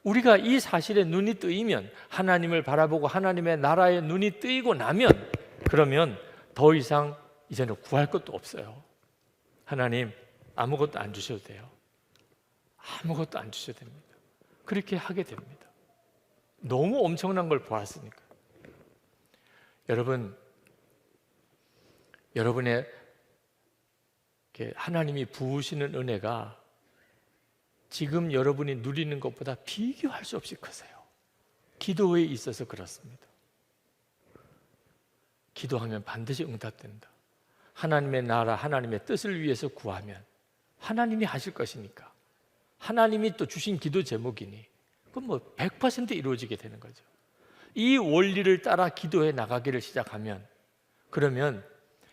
우리가 이 사실에 눈이 뜨이면, 하나님을 바라보고 하나님의 나라에 눈이 뜨이고 나면, 그러면 더 이상 이제는 구할 것도 없어요. 하나님 아무것도 안 주셔도 돼요. 아무것도 안 주셔도 됩니다. 그렇게 하게 됩니다. 너무 엄청난 걸 보았으니까. 여러분의 하나님이 부으시는 은혜가 지금 여러분이 누리는 것보다 비교할 수 없이 크세요. 기도에 있어서 그렇습니다. 기도하면 반드시 응답된다. 하나님의 나라, 하나님의 뜻을 위해서 구하면 하나님이 하실 것이니까, 하나님이 또 주신 기도 제목이니 그건 100% 이루어지게 되는 거죠. 이 원리를 따라 기도해 나가기를 시작하면, 그러면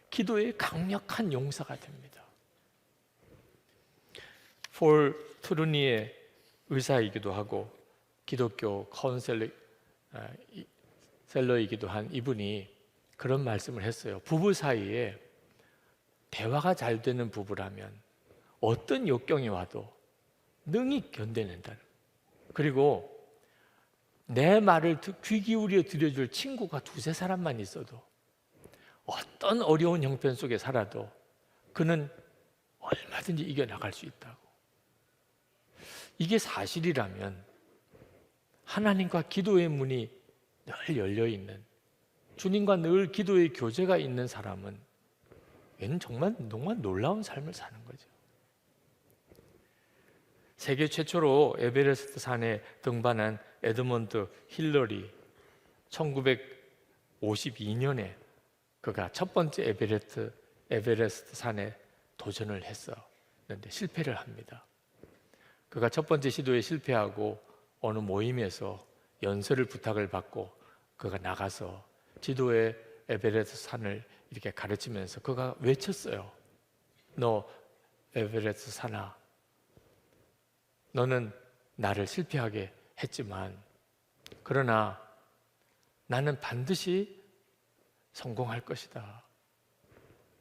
기도의 강력한 용사가 됩니다. 폴 트루니의 의사이기도 하고 기독교 카운셀러이기도 한 이분이 그런 말씀을 했어요. 부부 사이에 대화가 잘 되는 부부라면 어떤 역경이 와도 능히 견뎌낸다는. 그리고 내 말을 귀 기울여 들어줄 친구가 두세 사람만 있어도 어떤 어려운 형편 속에 살아도 그는 얼마든지 이겨나갈 수 있다고. 이게 사실이라면 하나님과 기도의 문이 늘 열려있는, 주님과 늘 기도의 교제가 있는 사람은 얘는 정말 놀라운 삶을 사는 거죠. 세계 최초로 에베레스트 산에 등반한 에드먼드 힐러리, 1952년에 그가 첫 번째 에베레스트 산에 도전을 했었는데 실패를 합니다. 그가 첫 번째 시도에 실패하고 어느 모임에서 연설을 부탁을 받고 그가 나가서 지도의 에베레스트 산을 이렇게 가르치면서 그가 외쳤어요. 너 에베레스트 산아, 너는 나를 실패하게 했지만 그러나 나는 반드시 성공할 것이다.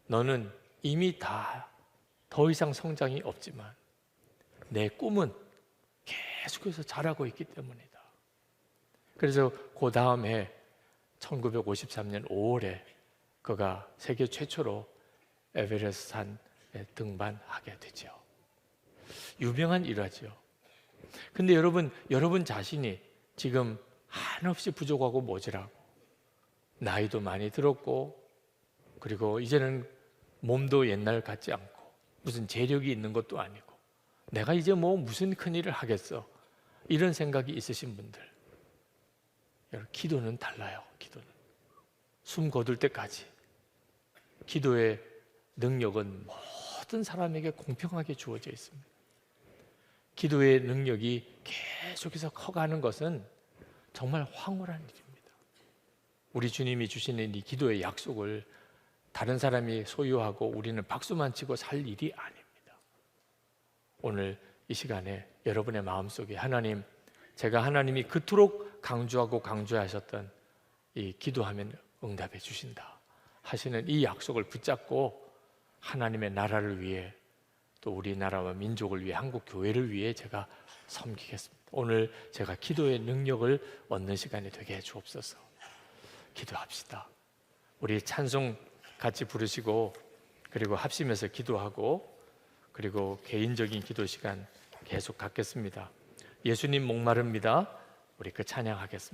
너는 이미 더 이상 성장이 없지만 내 꿈은 계속해서 자라고 있기 때문이다. 그래서 그 다음 해 1953년 5월에 그가 세계 최초로 에베레스트 산에 등반하게 되죠. 유명한 일화죠. 근데 여러분 자신이 지금 한없이 부족하고 모자라고 나이도 많이 들었고 그리고 이제는 몸도 옛날 같지 않고 무슨 재력이 있는 것도 아니고 내가 이제 무슨 큰일을 하겠어, 이런 생각이 있으신 분들, 여러분 기도는 달라요. 기도는 숨 거둘 때까지 기도의 능력은 모든 사람에게 공평하게 주어져 있습니다. 기도의 능력이 계속해서 커가는 것은 정말 황홀한 일입니다. 우리 주님이 주시는 이 기도의 약속을 다른 사람이 소유하고 우리는 박수만 치고 살 일이 아닙니다. 오늘 이 시간에 여러분의 마음속에 하나님, 제가 하나님이 그토록 강조하고 강조하셨던 이 기도하면 응답해 주신다 하시는 이 약속을 붙잡고 하나님의 나라를 위해, 또 우리나라와 민족을 위해, 한국 교회를 위해 제가 섬기겠습니다. 오늘 제가 기도의 능력을 얻는 시간이 되게 해 주옵소서. 기도합시다. 우리 찬송 같이 부르시고 그리고 합심해서 기도하고 그리고 개인적인 기도 시간 계속 갖겠습니다. 예수님 목마릅니다. 우리 그 찬양하겠습니다.